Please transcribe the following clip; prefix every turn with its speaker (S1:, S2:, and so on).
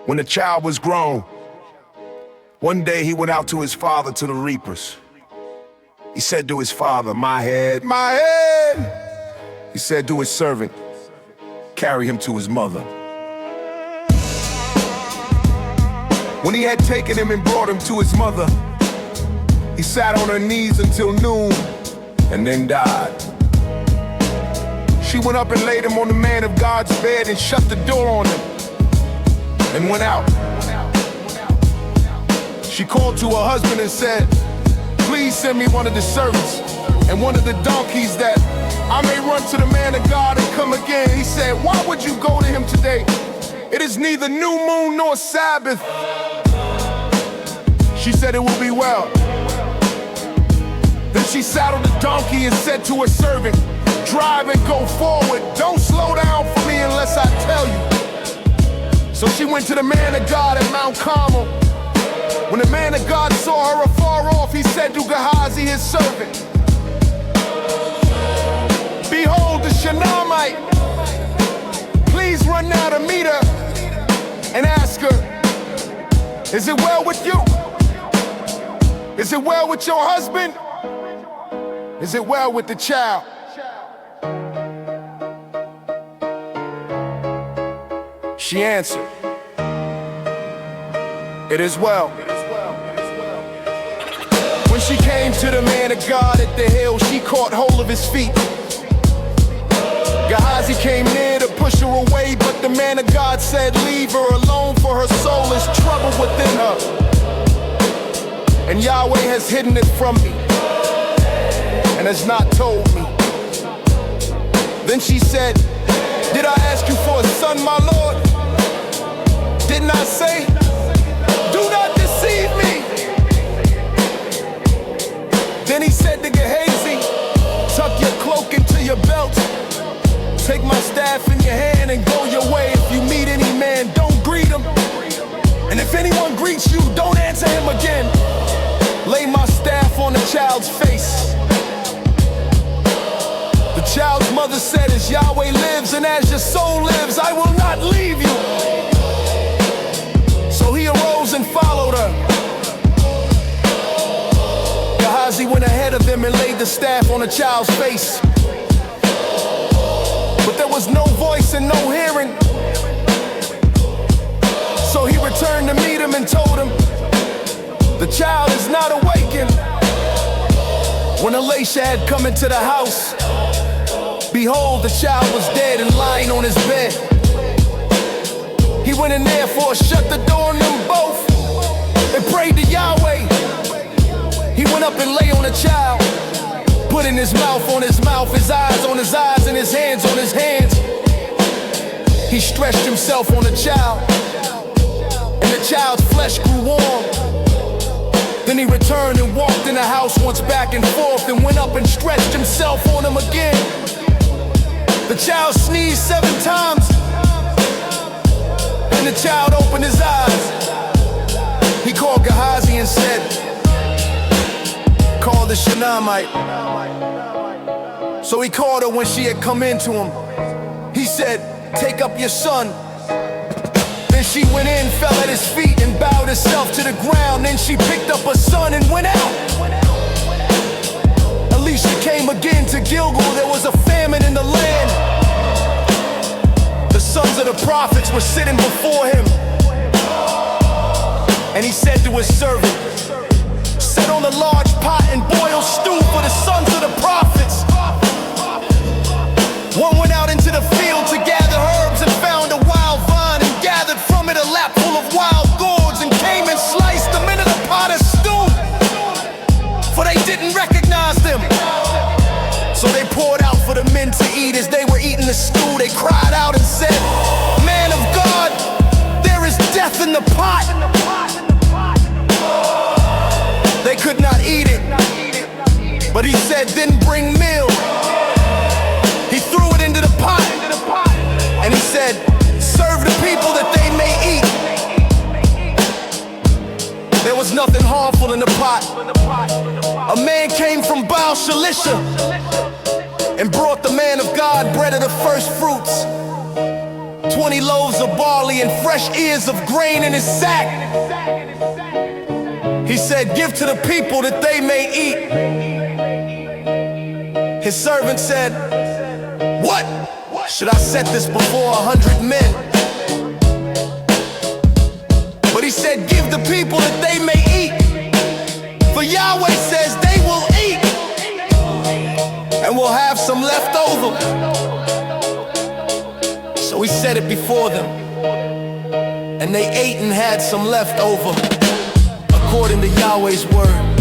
S1: When the child was grown, one day he went out to his father to the reapers. He said to his father, my head, he said to his servant, carry him to his mother. When he had taken him and brought him to his mother, he sat on her knees until noon and then died. She went up and laid him on the man of God's bed and shut the door on him and went out. She called to her husband and said, please send me one of the servants and one of the donkeys that I may run to the man of God and come again. He said, why would you go to him today? It is neither new moon nor Sabbath. She said, it will be well. Then she saddled the donkey and said to her servant, drive and go forward. Don't slow down for me unless I tell you. So she went to the man of God at Mount Carmel. When the man of God saw her afar off, he said to Gehazi, his servant, behold the Shunammite. Please run now to meet her and ask her, is it well with you? Is it well with your husband? Is it well with the child? She answered, it is well. When she came to the man of God at the hill, she caught hold of his feet. Gehazi came near to push her away, but the man of God said, leave her alone, for her soul is troubled within her. And Yahweh has hidden it from me and has not told me. Then she said, did I ask you for a son, my Lord? Didn't I say, do not deceive me? Then he said to Gehazi, tuck your cloak into your belt, take my staff in your hand and go your way. If you meet any man, don't greet him. And if anyone greets you, don't answer him again. Lay my staff on the child's face. The child's mother said, as Yahweh lives and as your soul lives, I will not leave you. So he arose and followed her. Gehazi went ahead of them and laid the staff on the child's face. But there was no voice and no hearing. So he returned to meet him and told him, the child is not awakened. When Elisha had come into the house, behold, the child was dead and lying on his bed. He went in there for shut the door on them both and prayed to Yahweh. He went up and lay on the child, putting his mouth on his mouth, his eyes on his eyes, and his hands on his hands. He stretched himself on the child, and the child's flesh grew warm. Then he returned and walked in the house once back and forth and went up and stretched himself on him again. The child sneezed 7 times, and the child opened his eyes. He called Gehazi and said, call the Shunammite. So he called her when she had come in to him. He said, take up your son. Then she went in, fell at his feet, and bowed herself to the ground. Then she picked up her son and went out. Elisha came again to Gilgal. There was a famine in the land. The sons of the prophets were sitting before him. And he said to his servant, set on a large pot and boil stew for the sons of the prophets. One went out into the field to gather herbs and found a wild vine and gathered from it a lap full of wild gourds and came and sliced them into the pot of stew, for they didn't recognize them. So they poured out for the men to eat. As they were eating the stew, they cried out and said, man of God, there is death in the pot. They could not eat it, but he said, then bring meal. He threw it into the pot, and he said, serve the people that they may eat. There was nothing harmful in the pot. A man came from Baal Shalisha and brought the man of God bread of the first fruits. 20 loaves of barley and fresh ears of grain in his sack. He said, give to the people that they may eat. His servant said, what? Should I set this before 100 men? But he said, give the people that they may eat. For Yahweh says they will eat, and we'll have some left over. So he set it before them, and they ate and had some left over, according to Yahweh's word.